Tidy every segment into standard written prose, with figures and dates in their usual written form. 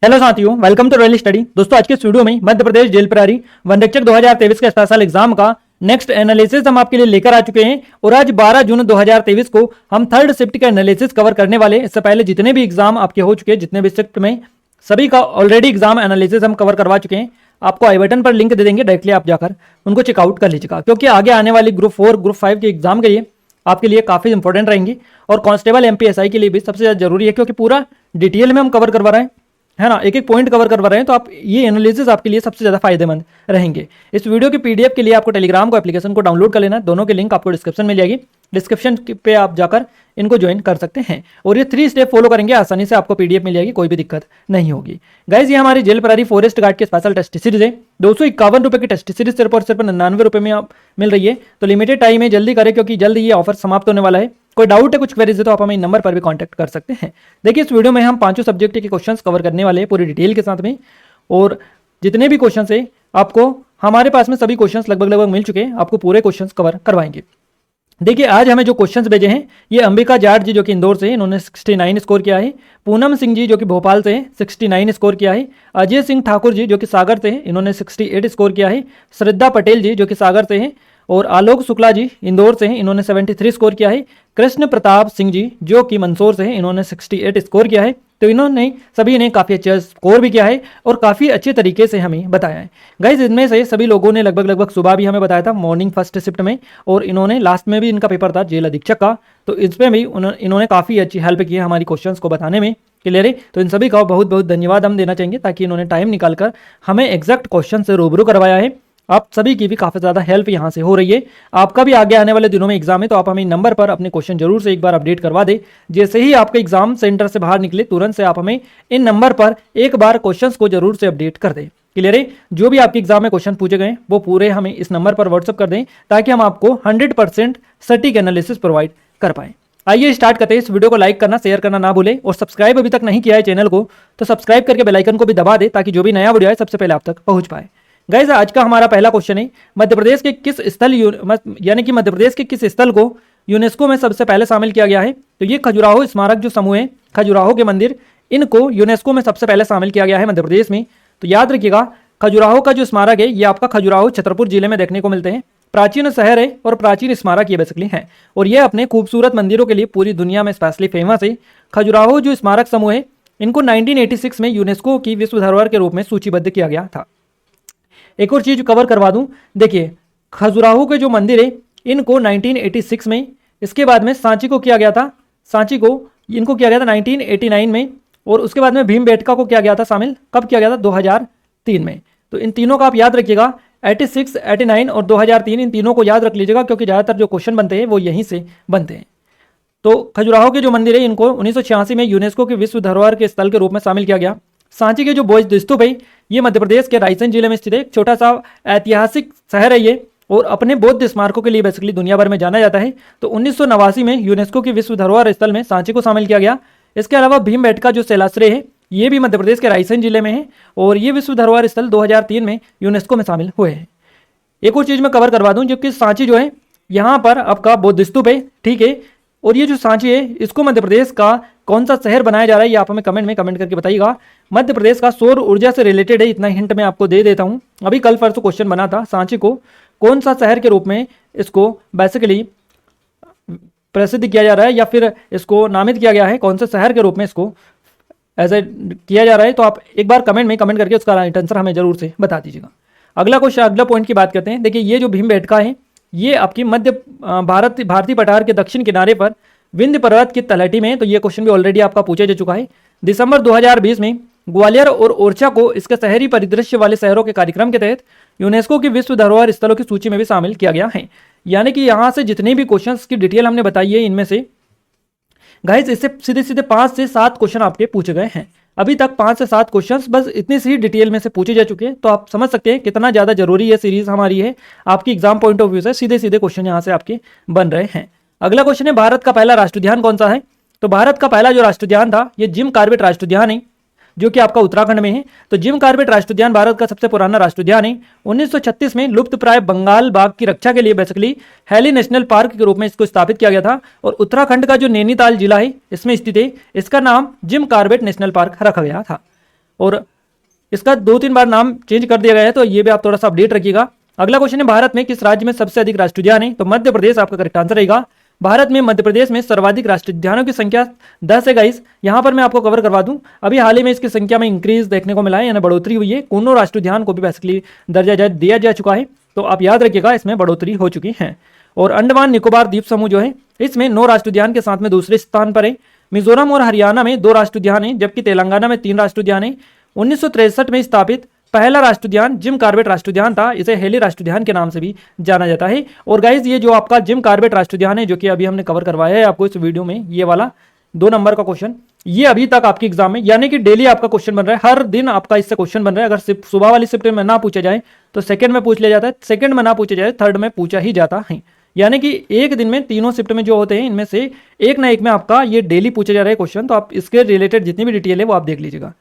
Hello साथियों, welcome to royal study. दोस्तों, आज के इस वीडियो में मध्य प्रदेश जेल प्रहरी वनरक्षक 2023 के स्पेशल एग्जाम का नेक्स्ट एनालिसिस हम आपके लिए लेकर आ चुके हैं। और आज 12 जून 2023 को हम थर्ड शिफ्ट का एनालिसिस कवर करने वाले। इससे पहले जितने भी एग्जाम आपके हो चुके हैं, जितने भी शिफ्ट में, सभी का ऑलरेडी एग्जाम एनालिसिस हम कवर करवा चुके हैं। आपको आई बटन पर लिंक दे देंगे, डायरेक्टली आप जाकर उनको चेकआउट कर लीजिएगा, क्योंकि आगे आने वाली ग्रुप 4 ग्रुप 5 के एग्जाम के लिए आपके लिए काफी इंपॉर्टेंट रहेंगी। और कांस्टेबल एमपीएसआई के लिए भी सबसे ज्यादा जरूरी है, क्योंकि पूरा डिटेल में हम कवर करवा रहे हैं, है ना, एक एक पॉइंट कवर करवा रहे हैं। तो आप ये एनालिसिस आपके लिए सबसे ज्यादा फायदेमंद रहेंगे। इस वीडियो की पीडीएफ के लिए आपको टेलीग्राम को एप्लीकेशन को डाउनलोड कर लेना है। दोनों के लिंक आपको डिस्क्रिप्शन में मिल जाएगी। डिस्क्रिप्शन पे आप जाकर इनको ज्वाइन कर सकते हैं और ये 3 स्टेप फॉलो करेंगे, आसानी से आपको पीडीएफ मिल जाएगी, कोई भी दिक्कत नहीं होगी। गाइज, ये हमारी जेल प्रहरी फॉरेस्ट गार्ड की स्पेशल टेस्ट सीरीज है। 251 रुपए की टेस्ट सीरीज सिर्फ और सिर्फ 99 रुपए में आप मिल रही है। तो लिमिटेड टाइम है, जल्दी करें, क्योंकि जल्दी ये ऑफर समाप्त होने वाला है। कोई डाउट है, कुछ क्वेरीज है, तो आप हमें नंबर पर भी कांटेक्ट कर सकते हैं। देखिए, इस वीडियो में हम 5 सब्जेक्ट के क्वेश्चंस कवर करने वाले हैं पूरी डिटेल के साथ में। और जितने भी क्वेश्चंस है, आपको हमारे पास में सभी क्वेश्चंस लगभग मिल चुके हैं। आपको पूरे क्वेश्चंस कवर करवाएंगे। देखिए, आज हमें जो क्वेश्चंस भेजे हैं, ये अंबिका जाट जी जो कि इंदौर से हैं, इन्होंने 69 स्कोर किया है। पूनम सिंह जी जो कि भोपाल से हैं, 69 स्कोर किया है। अजय सिंह ठाकुर जी जो कि सागर से हैं, इन्होंने 68 स्कोर किया है। श्रद्धा पटेल जी जो कि सागर से हैं, और आलोक शुक्ला जी इंदौर से हैं, इन्होंने 73 स्कोर किया है। कृष्ण प्रताप सिंह जी जो कि मंदसौर से हैं, इन्होंने 68 स्कोर किया है। तो इन्होंने सभी ने काफ़ी अच्छा स्कोर भी किया है और काफ़ी अच्छे तरीके से हमें बताया है। गाइज, इनमें से सभी लोगों ने लगभग सुबह भी हमें बताया था, मॉर्निंग फर्स्ट शिफ्ट में, और इन्होंने लास्ट में भी इनका पेपर था जेल अधीक्षक का, तो इसमें भी इन्होंने काफ़ी अच्छी हेल्प की है हमारी क्वेश्चंस को बताने में। क्लियर है? तो इन सभी का बहुत बहुत धन्यवाद हम देना चाहेंगे, ताकि इन्होंने टाइम निकालकर हमें एग्जैक्ट क्वेश्चन से रूबरू करवाया है। आप सभी की भी काफ़ी ज़्यादा हेल्प यहाँ से हो रही है। आपका भी आगे आने वाले दिनों में एग्जाम है, तो आप हमें नंबर पर अपने क्वेश्चन जरूर से एक बार अपडेट करवा दें। जैसे ही आपका एग्जाम सेंटर से बाहर निकले, तुरंत से आप हमें इन नंबर पर एक बार क्वेश्चंस को जरूर से अपडेट कर दें। क्लियर है? जो भी आपके एग्जाम में क्वेश्चन पूछे गए वो पूरे हमें इस नंबर पर व्हाट्सअप कर दें, ताकि हम आपको 100% सटीक एनालिसिस प्रोवाइड कर पाएं। आइए स्टार्ट करते हैं। इस वीडियो को लाइक करना, शेयर करना ना भूलें, और सब्सक्राइब अभी तक नहीं किया है चैनल को तो सब्सक्राइब करके बेल आइकन को भी दबा दें, ताकि जो भी नया वीडियो है सबसे पहले आप तक पहुंच पाए। गाइस, आज का हमारा पहला क्वेश्चन है, मध्य प्रदेश के किस स्थल यानी कि मध्य प्रदेश के किस स्थल को यूनेस्को में सबसे पहले शामिल किया गया है? तो ये खजुराहो स्मारक जो समूह है, खजुराहो के मंदिर, इनको यूनेस्को में सबसे पहले शामिल किया गया है मध्य प्रदेश में। तो याद रखिएगा, खजुराहो का जो स्मारक है, ये आपका खजुराहो छतरपुर जिले में देखने को मिलते हैं। प्राचीन शहर है और प्राचीन स्मारक ये बेसिकली है, और ये अपने खूबसूरत मंदिरों के लिए पूरी दुनिया में स्पेशली फेमस है। खजुराहो जो स्मारक समूह है, इनको 1986 में यूनेस्को की विश्व धरोहर के रूप में सूचीबद्ध किया गया था। एक और चीज कवर करवा दूं, देखिए, खजुराहो के जो मंदिर है, इनको 1986 में, इसके बाद में सांची को किया गया था, सांची को इनको किया गया था 1989 में, और उसके बाद में भीमबेटका को किया गया था शामिल, कब किया गया था? 2003 में। तो इन तीनों का आप याद रखिएगा, 86, 89 और 2003, इन तीनों को याद रख लीजिएगा, क्योंकि ज़्यादातर जो क्वेश्चन बनते हैं वो यहीं से बनते हैं। तो खजुराहो के जो मंदिर है, इनको 1986 में यूनेस्को के विश्व धरोहर के स्थल के रूप में शामिल किया गया। सांची के जो बौद्ध स्तूप है, ये मध्य प्रदेश के रायसेन जिले में स्थित है। एक छोटा सा ऐतिहासिक शहर है ये, और अपने बौद्ध स्मारकों के लिए बेसिकली दुनिया भर में जाना जाता है। तो 1989 में यूनेस्को की विश्व धरोहर स्थल में सांची को शामिल किया गया। इसके अलावा भीमबेटका जो शैलाश्रय है, ये भी मध्य प्रदेश के रायसेन जिले में है, और ये विश्व धरोहर स्थल 2003 में यूनेस्को में शामिल हुए हैं। एक और चीज मैं कवर करवा दूं, जबकि सांची जो है, यहाँ पर आपका बौद्ध स्तूप है, ठीक है, और ये जो सांची है, इसको मध्य प्रदेश का कौन सा शहर बनाया जा रहा है, ये आप हमें कमेंट में कमेंट करके बताइएगा। मध्य प्रदेश का सौर ऊर्जा से रिलेटेड है, इतना हिंट मैं आपको दे देता हूँ। अभी कल परसों क्वेश्चन बना था, सांची को कौन सा शहर के रूप में इसको बेसिकली प्रसिद्ध किया जा रहा है, या फिर इसको नामित किया गया है, कौन से शहर के रूप में इसको ऐसे किया जा रहा है। तो आप एक बार कमेंट में कमेंट करके उसका राइट आंसर हमें जरूर से बता दीजिएगा। अगला क्वेश्चन, अगला पॉइंट की बात करते हैं। देखिए, ये जो भीमबेटका है, ये आपकी मध्य भारतीय पठार के दक्षिण किनारे पर विंध्य पर्वत की तलहटी में है। तो ये क्वेश्चन भी ऑलरेडी आपका पूछा जा चुका है। दिसंबर 2020 में ग्वालियर और ओरछा को इसके शहरी परिदृश्य वाले शहरों के कार्यक्रम के तहत यूनेस्को की विश्व धरोहर स्थलों की सूची में भी शामिल किया गया है। यानी कि यहाँ से जितने भी क्वेश्चंस की डिटेल हमने बताई है, इनमें से गाइस इससे सीधे सीधे 5 से 7 क्वेश्चन आपके पूछे गए हैं। अभी तक 5 से 7 क्वेश्चंस बस इतनी सी डिटेल में से पूछे जा चुके हैं। तो आप समझ सकते हैं कितना ज़्यादा जरूरी ये सीरीज हमारी है आपकी एग्जाम पॉइंट ऑफ व्यू से। सीधे सीधे क्वेश्चन यहाँ से आपके बन रहे हैं। अगला क्वेश्चन है, भारत का पहला राष्ट्रोद्यान कौन सा है? तो भारत का पहला जो राष्ट्रोद्यान था, ये जिम कॉर्बेट राष्ट्रोद्यान है, जो कि आपका उत्तराखंड में है। तो जिम कॉर्बेट राष्ट्रोद्यान भारत का सबसे पुराना राष्ट्रोद्यान है। 1936 में लुप्त प्राय बंगाल बाघ की रक्षा के लिए बेसिकली हैली नेशनल पार्क के रूप में इसको स्थापित किया गया था, और उत्तराखंड का जो नैनीताल जिला है इसमें स्थित है, इसका नाम जिम कॉर्बेट नेशनल पार्क रखा गया था। और इसका 2-3 बार नाम चेंज कर दिया गया है, तो ये भी आप थोड़ा सा अपडेट रखिएगा। अगला क्वेश्चन है, भारत में किस राज्य में सबसे अधिक राष्ट्रीय उद्यान है? तो मध्य प्रदेश आपका करेक्ट आंसर रहेगा। भारत में मध्य प्रदेश में सर्वाधिक राष्ट्रीय उद्यानों की संख्या 10 है गाइस। यहाँ पर मैं आपको कवर करवा दूं, अभी हाल ही में इसकी संख्या में इंक्रीज देखने को मिला है, यानी बढ़ोतरी हुई है। कूनो राष्ट्रीय उद्यान को भी बेसिकली दर्जा दिया जा चुका है, तो आप याद रखिएगा इसमें बढ़ोतरी हो चुकी है। और अंडमान निकोबार द्वीप समूह जो है इसमें 9 राष्ट्रीय उद्यान के साथ में दूसरे स्थान पर है। मिजोरम और हरियाणा में 2 राष्ट्रीय उद्यान है, जबकि तेलंगाना में 3 राष्ट्रीय उद्यान है। 1963 में स्थापित पहला राष्ट्रीय उद्यान जिम कॉर्बेट राष्ट्रीय उद्यान था, इसे हेली राष्ट्रीय उद्यान के नाम से भी जाना जाता है। और गाइज ये जो आपका जिम कॉर्बेट राष्ट्रीय उद्यान है, जो कि अभी हमने कवर करवाया है आपको इस वीडियो में, ये वाला 2 नंबर का क्वेश्चन, ये अभी तक आपके एग्जाम में, यानी कि डेली आपका क्वेश्चन बन रहा है, हर दिन आपका इससे क्वेश्चन बन रहा है। अगर सुबह वाली शिफ्ट में ना पूछा जाए तो सेकंड में पूछ लिया जाता है, सेकंड में ना पूछा जाए थर्ड में पूछा ही जाता है। यानी कि एक दिन में तीनों शिफ्ट में जो होते हैं इनमें से एक ना एक में आपका ये डेली पूछे जा रहे क्वेश्चन, तो आप इसके रिलेटेड जितनी भी डिटेल है वो आप देख लीजिएगा।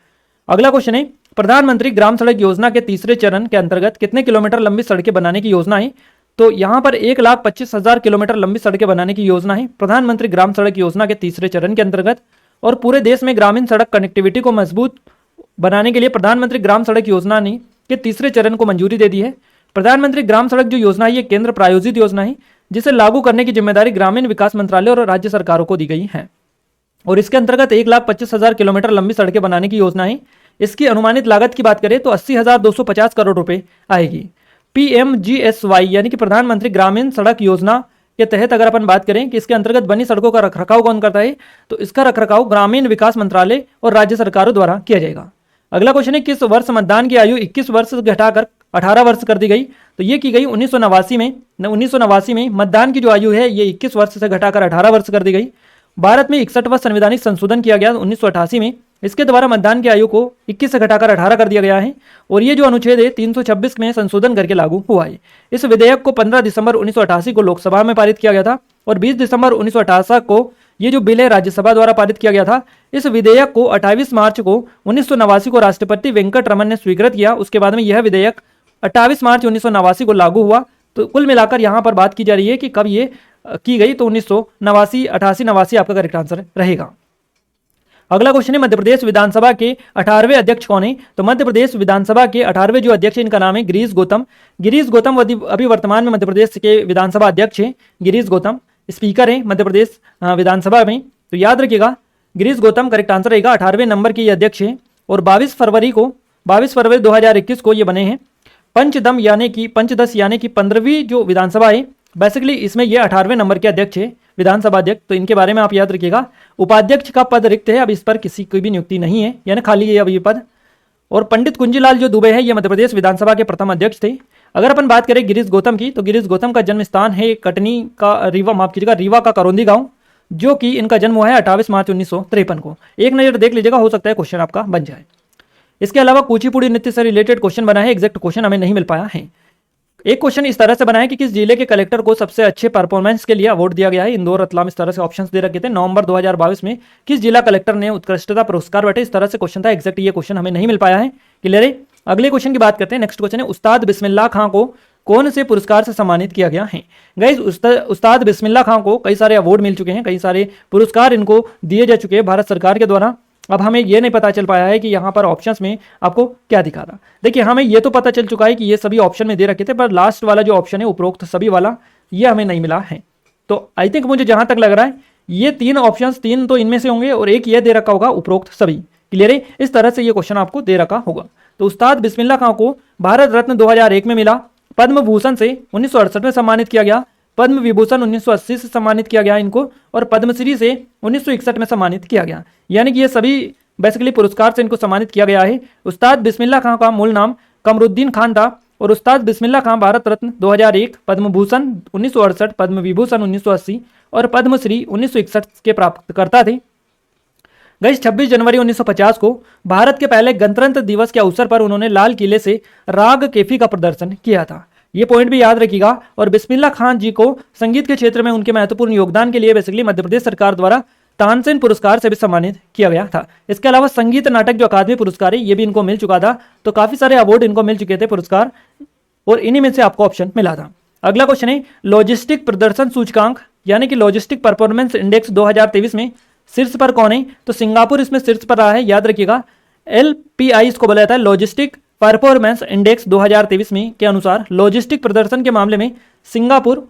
अगला क्वेश्चन है, प्रधानमंत्री ग्राम सड़क योजना के तीसरे चरण के अंतर्गत कितने किलोमीटर लंबी सड़कें बनाने की योजना है? तो यहाँ पर 1,25,000 किलोमीटर लंबी सड़कें बनाने की योजना है प्रधानमंत्री ग्राम सड़क योजना के तीसरे चरण के अंतर्गत। और पूरे देश में ग्रामीण सड़क कनेक्टिविटी को मजबूत बनाने के लिए प्रधानमंत्री ग्राम सड़क योजना ने के तीसरे चरण को मंजूरी दे दी है। प्रधानमंत्री ग्राम सड़क जो योजना है ये केंद्र प्रायोजित योजना है, जिसे लागू करने की जिम्मेदारी ग्रामीण विकास मंत्रालय और राज्य सरकारों को दी गई है। और इसके अंतर्गत 1,25,000 किलोमीटर लंबी सड़कें बनाने की योजना है। इसकी अनुमानित लागत की बात करें तो 80,250 करोड़ रुपए आएगी। PMGSY यानी कि प्रधानमंत्री ग्रामीण सड़क योजना के तहत अगर अपन बात करें कि इसके अंतर्गत बनी सड़कों का रखरखाव कौन करता है, तो इसका रखरखाव ग्रामीण विकास मंत्रालय और राज्य सरकारों द्वारा किया जाएगा। अगला क्वेश्चन है, किस वर्ष मतदान की आयु 21 वर्ष से घटाकर 18 वर्ष कर दी गई? तो ये की गई 1989 में। 1989 में मतदान की जो आयु है ये 21 वर्ष से घटाकर 18 वर्ष कर दी गई। भारत में 61वां संवैधानिक संशोधन किया गया 1988 में, इसके द्वारा मतदान की आयु को 21 से घटाकर 18 कर दिया गया है। और ये जो अनुच्छेद है 326 में संशोधन करके लागू हुआ है। इस विधेयक को 15 दिसंबर 1988 को लोकसभा में पारित किया गया था और 20 दिसंबर 1988 को ये जो बिल है राज्यसभा द्वारा पारित किया गया था। इस विधेयक को 28 मार्च को 1989 को राष्ट्रपति वेंकट रमन ने स्वीकृत किया। उसके बाद में यह विधेयक 28 मार्च 1989 को लागू हुआ। तो कुल मिलाकर यहाँ पर बात की जा रही है कि कब ये की गई, तो 1989, 88, 89 आपका करेक्ट आंसर रहेगा। अगला क्वेश्चन है, मध्य प्रदेश विधानसभा के 18वें अध्यक्ष कौन है? तो मध्य प्रदेश विधानसभा के 18वें जो अध्यक्ष है इनका नाम है गिरीश गौतम। गिरीश गौतम अभी वर्तमान में मध्य प्रदेश के विधानसभा अध्यक्ष हैं। गिरीश गौतम स्पीकर है मध्य प्रदेश विधानसभा में, तो याद रखिएगा गिरीश गौतम करेक्ट आंसर रहेगा। 18वें नंबर के ये अध्यक्ष हैं और 22 फरवरी 2021 को ये बने हैं। पंचदश यानी कि 15वीं जो विधानसभा है, बेसिकली इसमें ये 18वें नंबर के अध्यक्ष है, विधानसभा अध्यक्ष। तो इनके बारे में आप याद रखिएगा। उपाध्यक्ष का पद रिक्त है, अब इस पर किसी की भी नियुक्ति नहीं है, यानी खाली है अब ये पद। और पंडित कुंजीलाल जो दुबे है ये मध्य प्रदेश विधानसभा के प्रथम अध्यक्ष थे। अगर अपन बात करें गिरीश गौतम की, तो गिरीश गौतम का जन्म स्थान है कटनी का रीवा का करौंदी गांव, जो कि इनका जन्म हुआ है 28 मार्च 1953 को। एक नजर देख लीजिएगा, हो सकता है क्वेश्चन आपका बन जाए। इसके अलावा कुचिपुड़ी नृत्य से रिलेटेड क्वेश्चन बना है, एग्जैक्ट क्वेश्चन हमें नहीं मिल पाया है। एक क्वेश्चन इस तरह से बना है कि किस जिले के कलेक्टर को सबसे अच्छे परफॉर्मेंस के लिए अवार्ड दिया गया है? इंदौर, रतलाम, इस तरह से ऑप्शंस दे रखे थे। नवंबर 2022 में किस जिला कलेक्टर ने उत्कृष्टता पुरस्कार बांटे? इस तरह से क्वेश्चन था, एग्जैक्ट ये क्वेश्चन हमें नहीं मिल पाया है। क्लियर है? अगले क्वेश्चन की बात करते हैं। नेक्स्ट क्वेश्चन है, उस्ताद बिस्मिल्लाह खां को कौन से पुरस्कार से सम्मानित किया गया है? गाइस उस्ताद बिस्मिल्लाह खां को कई सारे अवार्ड मिल चुके हैं, कई सारे पुरस्कार इनको दिए जा चुके हैं भारत सरकार के द्वारा। अब हमें ये नहीं पता चल पाया है कि यहाँ पर ऑप्शंस में आपको क्या दिखा रहा। देखिए हमें ये तो पता चल चुका है कि ये सभी ऑप्शन में दे रखे थे, पर लास्ट वाला जो ऑप्शन है उपरोक्त सभी वाला, ये हमें नहीं मिला है। तो आई थिंक मुझे जहां तक लग रहा है ये 3 ऑप्शंस, 3 तो इनमें से होंगे और एक ये दे रखा होगा उपरोक्त सभी। क्लियर है? इस तरह से ये क्वेश्चन आपको दे रखा होगा। तो उस्ताद बिस्मिल्लाह खां को भारत रत्न 2001 में मिला, पद्म भूषण से 1968 में सम्मानित किया गया, पद्म विभूषण 1980 से सम्मानित किया गया इनको, और पद्मश्री से 1961 में सम्मानित किया गया। यानी कि ये सभी बेसिकली पुरस्कार से इनको सम्मानित किया गया है। उस्ताद बिस्मिल्लाह खां का मूल नाम कमरुद्दीन खान था और उस्ताद बिस्मिल्लाह खां भारत रत्न 2001, पद्म भूषण 1968, पद्म विभूषण 1980 और पद्मश्री 1961 के प्राप्तकर्ता थे। गाइस 26 जनवरी 1950 को भारत के पहले गणतंत्र दिवस के अवसर पर उन्होंने लाल किले से राग कैफी का प्रदर्शन किया था। ये पॉइंट भी याद रखिएगा। और बिस्मिल्लाह खान जी को संगीत के क्षेत्र में उनके महत्वपूर्ण योगदान के लिए बेसिकली मध्य प्रदेश सरकार द्वारा तानसेन पुरस्कार से भी सम्मानित किया गया था। इसके अलावा संगीत नाटक जो अकादमी पुरस्कार है ये भी इनको मिल चुका था। तो काफी सारे अवार्ड इनको मिल चुके थे पुरस्कार, और इन्हीं में से आपको ऑप्शन मिला था। अगला क्वेश्चन है, लॉजिस्टिक प्रदर्शन सूचकांक यानी कि लॉजिस्टिक परफॉर्मेंस इंडेक्स 2023 में शीर्ष पर कौन है? तो सिंगापुर इसमें शीर्ष पर रहा है, याद रखिएगा। LPI इसको बोला जाता है लॉजिस्टिक परफॉर्मेंस इंडेक्स 2023 में के अनुसार लॉजिस्टिक प्रदर्शन के मामले में सिंगापुर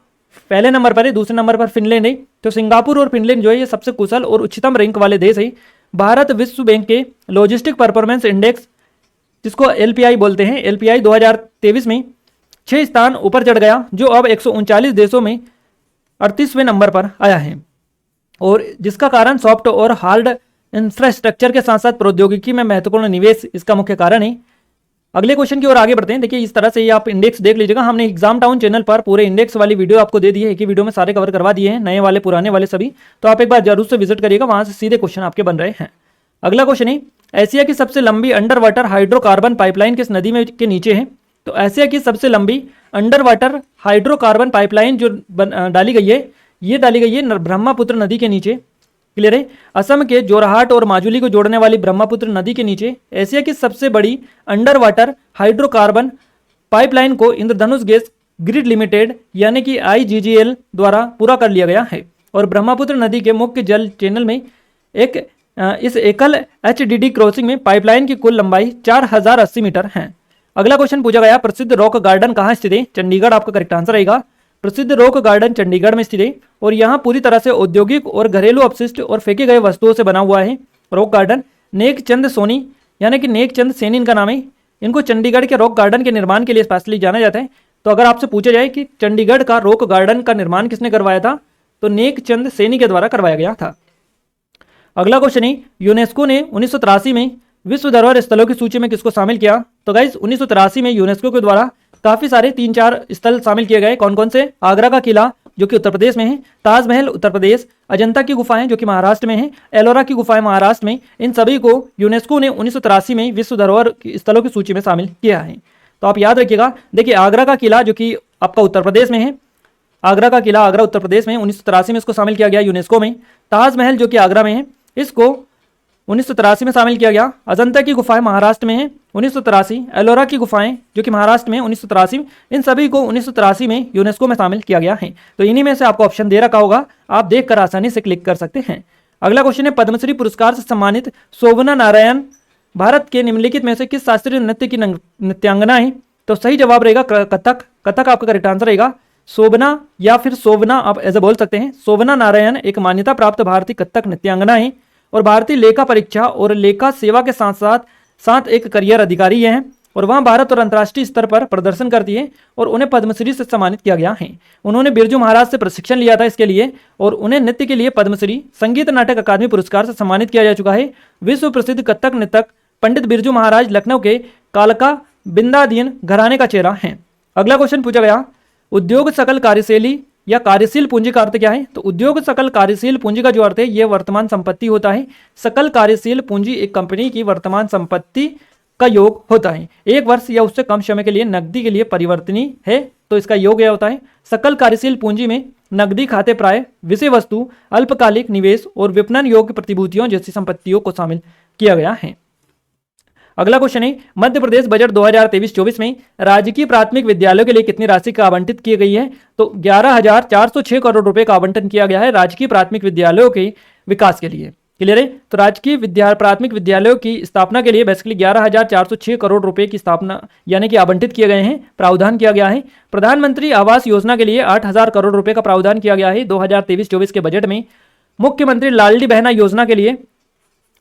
पहले नंबर पर है, दूसरे नंबर पर फिनलैंड है। तो सिंगापुर और फिनलैंड जो है ये सबसे कुशल और उच्चतम रैंक वाले देश है। भारत विश्व बैंक के लॉजिस्टिक परफॉर्मेंस इंडेक्स जिसको LPI बोलते हैं, LPI 2023 में 6 स्थान ऊपर चढ़ गया, जो अब 139 देशों में 38वें नंबर पर आया है, और जिसका कारण सॉफ्ट और हार्ड इंफ्रास्ट्रक्चर के साथ साथ प्रौद्योगिकी में महत्वपूर्ण निवेश इसका मुख्य कारण है। अगले क्वेश्चन की ओर आगे बढ़ते हैं। देखिए इस तरह से ये आप इंडेक्स देख लीजिएगा। हमने एग्जाम टाउन चैनल पर पूरे इंडेक्स वाली वीडियो आपको दे दी है, एक ही वीडियो में सारे कवर करवा दिए हैं, नए वाले पुराने वाले सभी। तो आप एक बार जरूर से विजिट करिएगा, वहां से सीधे क्वेश्चन आपके बन रहे हैं। अगला क्वेश्चन है, एशिया की सबसे लंबी अंडर वाटर हाइड्रोकार्बन पाइपलाइन किस नदी में के नीचे है? तो एशिया की सबसे लंबी अंडर वाटर हाइड्रोकार्बन पाइपलाइन जो डाली गई है, ये डाली गई है ब्रह्मपुत्र नदी के नीचे। क्लियर है? असम के जोरहाट और माजुली को जोड़ने वाली ब्रह्मपुत्र नदी के नीचे एशिया की सबसे बड़ी अंडर वाटर हाइड्रोकार्बन पाइपलाइन को इंद्रधनुष गैस ग्रिड लिमिटेड यानी कि IGGL द्वारा पूरा कर लिया गया है, और ब्रह्मपुत्र नदी के मुख्य जल चैनल में इस एकल HDD क्रॉसिंग में पाइपलाइन की कुल लंबाई 4080 मीटर है। अगला क्वेश्चन पूछा गया, प्रसिद्ध रॉक गार्डन कहाँ स्थित है? चंडीगढ़ आपका करेक्ट आंसर रहेगा। प्रसिद्ध रॉक गार्डन चंडीगढ़ में स्थित है, और यहाँ पूरी तरह से औद्योगिक और घरेलू अपशिष्ट और फेंके गए वस्तुओं से बना हुआ है। रॉक गार्डन नेक चंद सोनी यानी कि नेक चंद सैनी इनका नाम है। इनको चंडीगढ़ के रॉक गार्डन के निर्माण के लिए स्पेशली जाना जाता है। तो अगर आपसे पूछा जाए कि चंडीगढ़ का रॉक गार्डन का निर्माण किसने करवाया था, तो नेक चंद सैनी के द्वारा करवाया गया था। अगला क्वेश्चन है, यूनेस्को ने 1983 में विश्व धरोहर स्थलों की सूची में किसको शामिल किया? तो गाइस 1983 में यूनेस्को के द्वारा काफी सारे 3-4 स्थल शामिल किए गए। कौन कौन से? आगरा का किला जो कि उत्तर प्रदेश में है, ताजमहल उत्तर प्रदेश, अजंता की गुफाएं जो कि महाराष्ट्र में है, एलोरा की गुफाएं महाराष्ट्र में। इन सभी को यूनेस्को ने 1983 में विश्व धरोहर स्थलों की सूची में शामिल किया है। तो आप याद रखिएगा। देखिए आगरा का किला जो कि आपका उत्तर प्रदेश में है, आगरा का किला आगरा उत्तर प्रदेश में 1983 में इसको शामिल किया गया यूनेस्को में। ताजमहल जो कि आगरा में है, इसको 1983 में शामिल किया गया। अजंता की गुफाएं महाराष्ट्र में है 1983, एलोरा की गुफाएं जो कि महाराष्ट्र में 1983, इन सभी को 1983 में यूनेस्को में शामिल किया गया है। तो इन्हीं में से आपको ऑप्शन दे रखा होगा, आप देखकर आसानी से क्लिक कर सकते हैं। अगला क्वेश्चन है, पद्मश्री पुरस्कार से सम्मानित शोभना नारायण भारत के निम्नलिखित में से किस शास्त्रीय नृत्य की नृत्यांगना है? तो सही जवाब रहेगा कथक। कथक आपका करेक्ट आंसर रहेगा। शोभना या फिर शोभना आप ऐसे बोल सकते हैं। शोभना नारायण एक मान्यता प्राप्त भारतीय कथक नृत्यांगना है, और भारतीय लेखा परीक्षा और लेखा सेवा के साथ साथ एक करियर अधिकारी हैं, और वहाँ भारत और अंतर्राष्ट्रीय स्तर पर प्रदर्शन करती है, और उन्हें पद्मश्री से सम्मानित किया गया है। उन्होंने बिरजू महाराज से प्रशिक्षण लिया था इसके लिए, और उन्हें नृत्य के लिए पद्मश्री संगीत नाटक अकादमी पुरस्कार से सम्मानित किया जा चुका है। विश्व प्रसिद्ध कथक नृतक पंडित बिरजू महाराज लखनऊ के कालका बिंदादीन घराने का चेहरा है। अगला क्वेश्चन पूछा गया, उद्योग सकल कार्यशैली या कार्यशील पूंजी का अर्थ क्या है? तो उद्योग सकल कार्यशील पूंजी का जो अर्थ है यह वर्तमान संपत्ति होता है। सकल कार्यशील पूंजी एक कंपनी की वर्तमान संपत्ति का योग होता है, एक वर्ष या उससे कम समय के लिए नकदी के लिए परिवर्तनीय है, तो इसका योग यह होता है। सकल कार्यशील पूंजी में नकदी खाते प्राय विषय वस्तु अल्पकालिक निवेश और विपणन योग्य प्रतिभूतियों जैसी संपत्तियों को शामिल किया गया है। अगला क्वेश्चन है, मध्य प्रदेश बजट 2023-24 में राजकीय प्राथमिक विद्यालयों के लिए कितनी राशि का आवंटित की गई है? तो 11,406 करोड़ रुपए का आवंटन किया गया है राजकीय प्राथमिक विद्यालयों के विकास के लिए। क्लियर है? तो राजकीय प्राथमिक विद्यालयों की स्थापना के लिए बेसिकली 11,406 करोड़ रुपए की स्थापना यानी कि आवंटित किए गए हैं, प्रावधान किया गया है। प्रधानमंत्री आवास योजना के लिए 8,000 करोड़ रुपए का प्रावधान किया गया है 2023-24 के बजट में। मुख्यमंत्री लाडली बहना योजना के लिए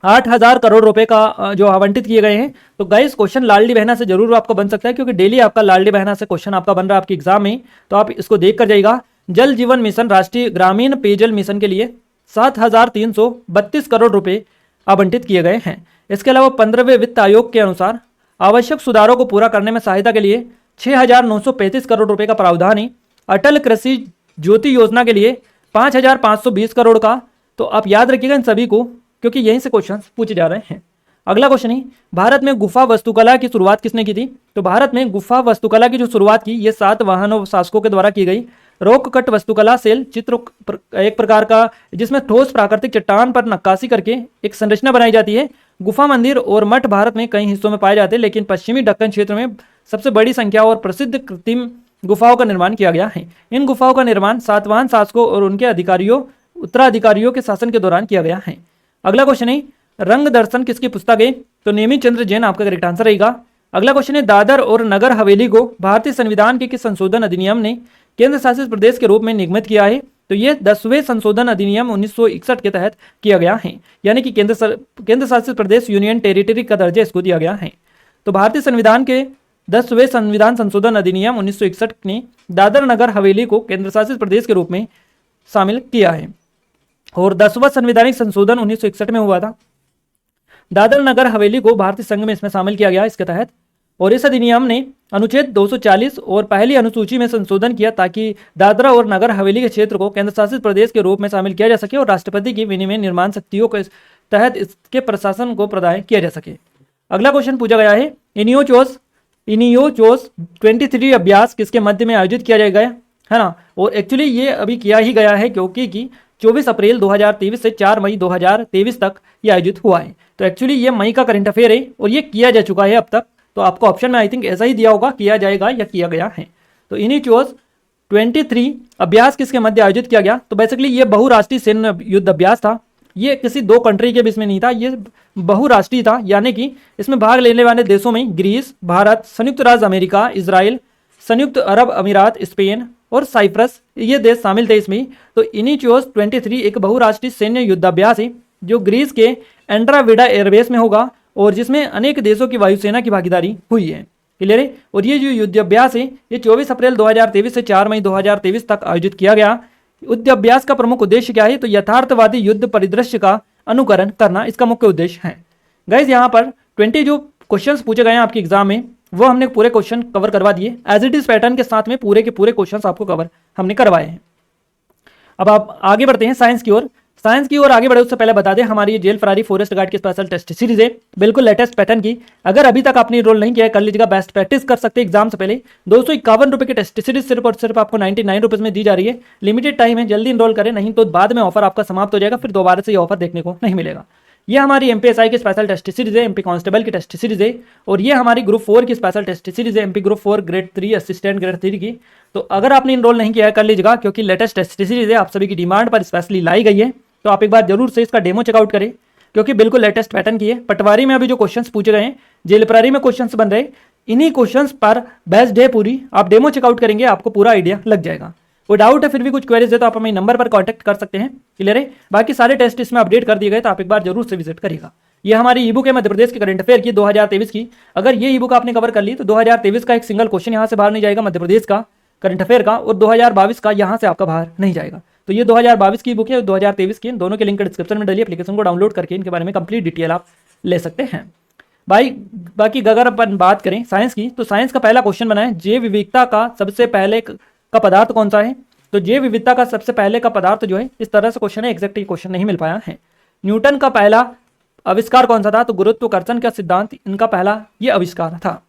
8,000 करोड़ रुपए का जो आवंटित किए गए हैं। तो गाइस क्वेश्चन लाडली बहना से जरूर आपको बन सकता है, क्योंकि डेली आपका लाडली बहना से क्वेश्चन आपका बन रहा है आपके एग्जाम में, तो आप इसको देख कर जाइएगा। जल जीवन मिशन राष्ट्रीय ग्रामीण पेयजल मिशन के लिए 7,332 करोड़ रुपए आवंटित किए गए हैं। इसके अलावा 15वें वित्त आयोग के अनुसार आवश्यक सुधारों को पूरा करने में सहायता के लिए 6,935 करोड़ रुपए का प्रावधान है। अटल कृषि ज्योति योजना के लिए 5,520 करोड़ का। तो आप याद रखिएगा इन सभी को, क्योंकि यहीं से क्वेश्चन पूछे जा रहे हैं। अगला क्वेश्चन है, भारत में गुफा वास्तुकला की शुरुआत किसने की थी? तो भारत में गुफा वास्तुकला की जो शुरुआत की ये सातवाहन शासकों के द्वारा की गई। रॉक कट वास्तुकला सेल चित्र एक प्रकार का जिसमें ठोस प्राकृतिक चट्टान पर नक्काशी करके एक संरचना बनाई जाती है। गुफा मंदिर और मठ भारत में कई हिस्सों में पाए जाते हैं, लेकिन पश्चिमी दक्कन क्षेत्र में सबसे बड़ी संख्या और प्रसिद्ध कृत्रिम गुफाओं का निर्माण किया गया है। इन गुफाओं का निर्माण सातवाहन शासकों और उनके अधिकारियों उत्तराधिकारियों के शासन के दौरान किया गया है। अगला क्वेश्चन है, रंग दर्शन किसकी पुस्तक है? तो नेमी चंद्र जैन आपका करेक्ट आंसर रहेगा। अगला क्वेश्चन है, दादर और नगर हवेली को भारतीय संविधान के किस संशोधन अधिनियम ने केंद्र शासित प्रदेश के रूप में निगमित किया है? तो ये 10वें संशोधन अधिनियम 1961 के तहत किया गया है, यानी कि केंद्र शासित प्रदेश यूनियन टेरिटरी का दर्जा इसको दिया गया है। तो भारतीय संविधान के 10वें संविधान संशोधन अधिनियम 1961 ने दादर नगर हवेली को केंद्र शासित प्रदेश के रूप में शामिल किया है। और 10वां संवैधानिक संशोधन 1961 में हुआ था। दादर नगर हवेली को भारतीय संघ में इसमें शामिल किया गया इसके तहत। और इस अधिनियम ने अनुच्छेद 240 और पहली अनुसूची में संशोधन किया ताकि दादरा और नगर हवेली के क्षेत्र को केंद्र शासित प्रदेश के रूप में शामिल किया जा सके और राष्ट्रपति की विनिमय निर्माण शक्तियों के तहत इसके प्रशासन को प्रदान किया जा सके। अगला क्वेश्चन पूछा गया है, इनियोचोस 23 अभ्यास किसके मध्य में आयोजित किया जाएगा, है ना। और एक्चुअली ये अभी किया ही गया है क्योंकि 24 अप्रैल 2023 से 4 मई 2023 तक ये आयोजित हुआ है। तो एक्चुअली ये मई का करंट अफेयर है और ये किया जा चुका है अब तक। तो आपको ऑप्शन में आई थिंक ऐसा ही दिया होगा, किया जाएगा या किया गया है। तो इनियोचोस 23 अभ्यास किसके मध्य आयोजित किया गया? तो बेसिकली ये बहुराष्ट्रीय सैन्य युद्ध अभ्यास था। ये किसी दो कंट्री के बीच में नहीं था, ये बहुराष्ट्रीय था, यानी कि इसमें भाग लेने वाले देशों में ग्रीस, भारत, संयुक्त राज्य अमेरिका, इजराइल, संयुक्त अरब अमीरात, स्पेन और साइप्रस, ये देश शामिल थे इसमें। तो इनियोचोस 23 एक बहुराष्ट्रीय सैन्य युद्धाभ्यास है जो ग्रीस के एंड्राविडा एयरबेस में होगा और जिसमें अनेक देशों की वायुसेना की भागीदारी हुई है। क्लियर है। और ये जो युद्धाभ्यास है ये 24 अप्रैल 2023 से 4 मई 2023 तक आयोजित किया गया। युद्धाभ्यास का प्रमुख उद्देश्य क्या है? तो यथार्थवादी युद्ध परिदृश्य का अनुकरण करना इसका मुख्य उद्देश्य है। गाइज यहाँ पर 20 जो क्वेश्चंस पूछे गए हैं आपके एग्जाम में वो हमने पूरे क्वेश्चन कवर करवा दिए एज इट इज पैटर्न के साथ में, पूरे के पूरे क्वेश्चंस आपको कवर हमने करवाए हैं। अब आप आगे बढ़ते हैं साइंस की ओर। साइंस की ओर आगे बढ़े उससे पहले बता दें, हमारी ये जेल फरारी फॉरेस्ट गार्ड की स्पेशल टेस्ट सीरीज है, बिल्कुल लेटेस्ट पैटर्न की। अगर अभी तक आपने रोल नहीं किया है कर लीजिएगा, बेस्ट प्रैक्टिस कर सकते हैं एग्जाम से पहले। 251 रुपए की टेस्ट सीरीज सिर्फ और सिर्फ आपको 99 रुपीज में दी जा रही है। लिमिटेड टाइम है, जल्दी इनरोल करें, नहीं तो बाद में ऑफर आपका समाप्त हो जाएगा, फिर दोबारा से ये ऑफर देखने को नहीं मिलेगा। ये हमारी एमपीएसआई की स्पेशल टेस्ट सीरीज है, एमपी कांस्टेबल की टेस्ट सीरीज है, और ये हमारी ग्रुप 4 की स्पेशल टेस्ट सीरीज है, MP group 4 grade 3 assistant grade 3 की। तो अगर आपने इनरोल नहीं किया है कर लीजिएगा, क्योंकि लेटेस्ट टेस्ट सीरीज है, आप सभी की डिमांड पर स्पेशली लाई गई है। तो आप एक बार जरूर से इसका डेमो चेकआउट करें, क्योंकि बिल्कुल लेटेस्ट पैटर्न की है। पटवारी में अभी जो क्वेश्चंस पूछे गए हैं, जेल प्रहरी में क्वेश्चंस बन रहे, इन्हीं क्वेश्चंस पर बेस्ड है पूरी। आप डेमो चेकआउट करेंगे आपको पूरा आइडिया लग जाएगा। कोई डाउट है फिर भी कुछ क्वेरीज है तो आप हमें नंबर पर कांटेक्ट कर सकते हैं। क्लियर है। बाकी सारे टेस्ट इसमें अपडेट कर दिए गए, तो आप एक बार जरूर से विजिट करिएगा। ये हमारी ई बुक है मध्य प्रदेश के करंट अफेयर की 2023 की। अगर ये ई बुक आपने कवर कर ली तो 2023 का एक सिंगल क्वेश्चन यहाँ से बाहर नहीं जाएगा मध्य प्रदेश का करंट अफेयर का, और 2022 का यहाँ से आपका बाहर नहीं जाएगा। तो ये 2022 की बुक है, 2023 की, दोनों के लिंक डिस्क्रिप्शन में डालिए। एप्लीकेशन को डाउनलोड करके इनके बारे में कंप्लीट डिटेल आप ले सकते हैं। भाई बाकी अगर अपन बात करें साइंस की, तो साइंस का पहला क्वेश्चन बना है, जैव विविधता का सबसे पहले का पदार्थ कौन सा है? तो जैव विविधता का सबसे पहले का पदार्थ जो है, इस तरह से क्वेश्चन है, एग्जैक्ट क्वेश्चन नहीं मिल पाया है। न्यूटन का पहला आविष्कार कौन सा था? तो गुरुत्वाकर्षण का सिद्धांत इनका पहला ये आविष्कार था।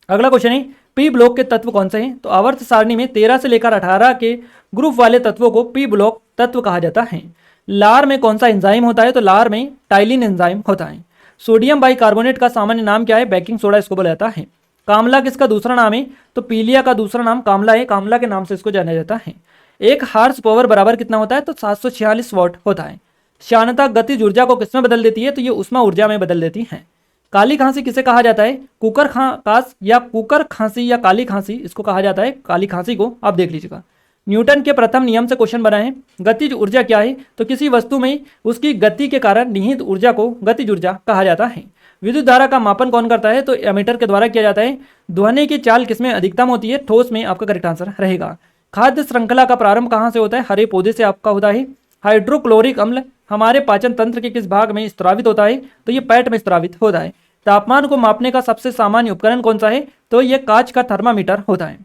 अगला क्वेश्चन है, पी ब्लॉक के तत्व कौन से हैं? तो आवर्त सारणी में 13 से लेकर 18 के ग्रुप वाले तत्वों को पी ब्लॉक तत्व कहा जाता है। लार में कौन सा एंजाइम होता है? तो लार में टाइलिन एंजाइम होता है। सोडियम बाइकार्बोनेट का सामान्य नाम क्या है? बेकिंग सोडा इसको बोला जाता है। कामला किसका दूसरा नाम है? तो पीलिया का दूसरा नाम कामला है, कामला के नाम से इसको जाना जाता है। एक हार्स पावर बराबर कितना होता है? तो 746 वॉट होता है। श्यानता गतिज ऊर्जा को किसमें बदल देती है? तो ये उष्मा ऊर्जा में बदल देती है। काली खांसी किसे कहा जाता है? कुकर कास या कुकर खांसी या काली खांसी, इसको कहा जाता है काली खांसी को, आप देख लीजिएगा। न्यूटन के प्रथम नियम से क्वेश्चन बना है, गतिज ऊर्जा क्या है? तो किसी वस्तु में उसकी गति के कारण निहित ऊर्जा को गतिज ऊर्जा कहा जाता है। विद्युत धारा का मापन कौन करता है? तो एमीटर के द्वारा किया जाता है। ध्वनि की चाल किसमें अधिकतम होती है? ठोस में आपका करेक्ट आंसर रहेगा। खाद्य श्रृंखला का प्रारंभ कहाँ से होता है? हरे पौधे से आपका होता है। हाइड्रोक्लोरिक अम्ल हमारे पाचन तंत्र के किस भाग में स्त्रावित होता है? तो ये पेट में स्त्रावित होता है। तापमान को मापने का सबसे सामान्य उपकरण कौन सा है? तो ये कांच का थर्मामीटर होता है।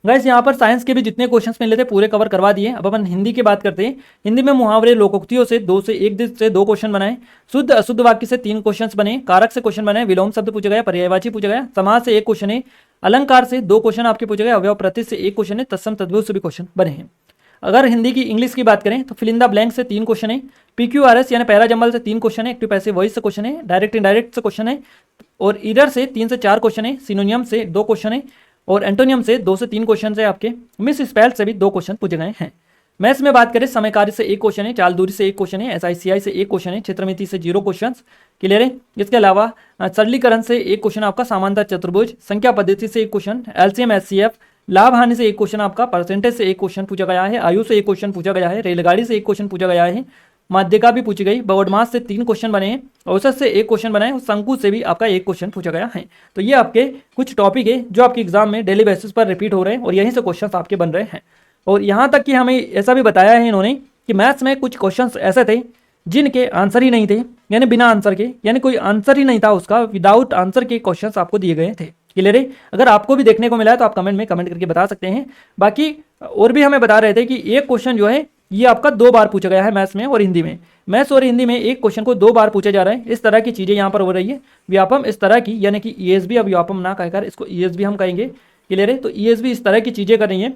गाइस यहाँ पर साइंस के भी जितने क्वेश्चंस मिले थे पूरे कवर करवा दिए। अब अपन हिंदी की बात करते हैं। हिंदी में मुहावरे लोकोक्तियों से 2 क्वेश्चन बनाए, शुद्ध अशुद्ध वाक्य से 3 क्वेश्चन बने, कारक से क्वेश्चन बने, विलोम शब्द पूछा गया, पर्यायवाची पूछा गया, समाज से 1 क्वेश्चन है, अलंकार से 2 क्वेश्चन आपके पूछे गए, अवयव प्रत्यय से 1 क्वेश्चन है, तत्सम तद्भव से भी क्वेश्चन बने हैं। अगर हिंदी की इंग्लिश की बात करें तो फिल इन द ब्लैंक से 3 क्वेश्चन है, PQRS यानी पैरा जंबल से 3 क्वेश्चन है, एक्टिव पैसिव वॉइस से क्वेश्चन है, डायरेक्ट इनडायरेक्ट से क्वेश्चन है, और ईडर से 3 से 4 क्वेश्चन है, सिनोनियम से 2 क्वेश्चन है, और एंटोनियम से 2 से 3 क्वेश्चन है आपके। मिस स्पेल से भी 2 क्वेश्चन पूछे गए हैं। मैथ्स में बात करें, समय कार्य से एक क्वेश्चन है, चाल दूरी से एक क्वेश्चन है, SICI से एक क्वेश्चन है, क्षेत्रमिति से 0 क्वेश्चन। क्लियर है। इसके अलावा सरलीकरण से एक क्वेश्चन आपका, समांतर चतुर्भुज, संख्या पद्धति से एक क्वेश्चन, LCM SCF, लाभ हानि से एक क्वेश्चन आपका, परसेंटेज से एक क्वेश्चन पूछा गया है, आयु से एक क्वेश्चन पूछा गया है, रेलगाड़ी से एक क्वेश्चन पूछा गया है, माध्यिका भी पूछी गई, बॉडमास से 3 क्वेश्चन बने हैं, औसत से एक क्वेश्चन बना है और शंकु से भी आपका एक क्वेश्चन पूछा गया है। तो ये आपके कुछ टॉपिक है जो आपके एग्जाम में डेली बेसिस पर रिपीट हो रहे हैं और यहीं से क्वेश्चन आपके बन रहे हैं। और यहाँ तक कि हमें ऐसा भी बताया है इन्होंने कि मैथ्स में कुछ क्वेश्चन ऐसे थे जिनके आंसर ही नहीं थे, यानी बिना आंसर के, यानी कोई आंसर ही नहीं था उसका, विदाउट आंसर के क्वेश्चंस आपको दिए गए थे। क्लियर है। अगर आपको भी देखने को मिला है तो आप कमेंट में कमेंट करके बता सकते हैं। बाकी और भी हमें बता रहे थे कि एक क्वेश्चन जो है ये आपका 2 बार पूछा गया है मैथ्स में और हिंदी में। मैथ्स और हिंदी में एक क्वेश्चन को 2 बार पूछा जा रहा है। इस तरह की चीज़ें यहाँ पर हो रही है। व्यापम इस तरह की, यानी कि ESB, अब व्यापम ना कहकर इसको ESB हम कहेंगे। क्लियर है। तो ESB इस तरह की चीज़ें कर रही है।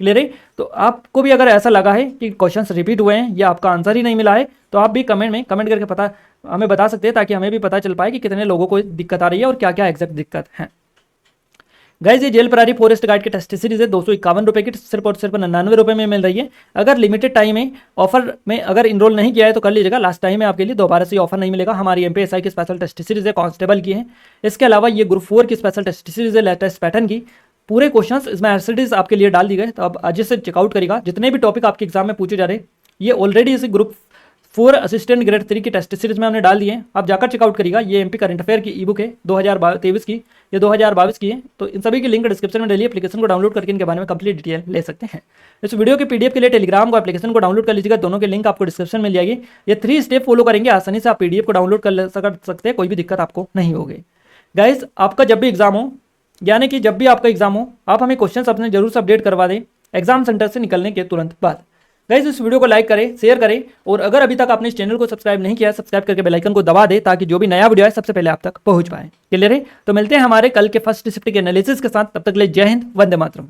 क्लियर है। तो आपको भी अगर ऐसा लगा है कि क्वेश्चंस रिपीट हुए हैं या आपका आंसर ही नहीं मिला है तो आप भी कमेंट में कमेंट करके हमें बता सकते हैं, ताकि हमें भी पता चल पाए कि कितने लोगों को दिक्कत आ रही है और क्या क्या एग्जैक्ट दिक्कत है। गाइस ये जेल प्रहरी फॉरेस्ट गार्ड की टेस्ट सीरीज है, 251 रुपये की सिर्फ और सिर्फ 99 रुपये में मिल रही है। अगर लिमिटेड टाइम है, ऑफर में अगर इनरोल नहीं किया है तो कर लीजिएगा, लास्ट टाइम है आपके लिए, दोबारा से ऑफर नहीं मिलेगा। हमारी MPSI की स्पेशल टेस्ट सीरीज है, कांस्टेबल की है। इसके अलावा ये ग्रुप 4 की स्पेशल टेस्ट सीरीज है, लेटेस्ट पैटर्न की। पूरे क्वेश्चंस इसमें एसिडीज आपके लिए डाल दी गए, तो अब आज से चेकआउट करेगा। जितने भी टॉपिक आपके एग्जाम में पूछे जा रहे हैं ये ऑलरेडी इस ग्रुप 4 असिस्टेंट ग्रेड 3 की टेस्ट सीरीज में हमने डाल दिए हैं। आप जाकर चेकआउट करिएगा। ये MP करंट अफेयर की ई बुक है 2023 की, ये 2022 की है। तो इन सभी की लिंक डिस्क्रिप्शन में डालिए। एप्लीकेशन को डाउनलोड करके इनके बारे में कंप्लीट डिटेल ले सकते हैं। इस वीडियो के PDF के लिए टेलीग्राम को एप्लीकेशन को डाउनलोड कर लीजिएगा, दोनों के लिंक आपको डिस्क्रिप्शन में मिल जाएगी। ये 3 स्टेप फॉलो करेंगे, आसानी से आप PDF को डाउनलोड कर सकते हैं, कोई भी दिक्कत आपको नहीं होगी। गाइज आपका जब भी एग्जाम हो, यानी कि जब भी आपका एग्जाम हो, आप हमें क्वेश्चन अपने जरूर से अपडेट करवा दें एग्जाम सेंटर से निकलने के तुरंत बाद। गाइस इस वीडियो को लाइक करें, शेयर करें, और अगर अभी तक आपने इस चैनल को सब्सक्राइब नहीं किया है, सब्सक्राइब करके बेल आइकन को दबा दें, ताकि जो भी नया वीडियो है सबसे पहले आप तक पहुंच पाए। क्लियर है। तो मिलते हैं हमारे कल के फर्स्ट शिफ्ट के एनालिसिस के साथ। तब तक के लिए जय हिंद, वंदे मातरम।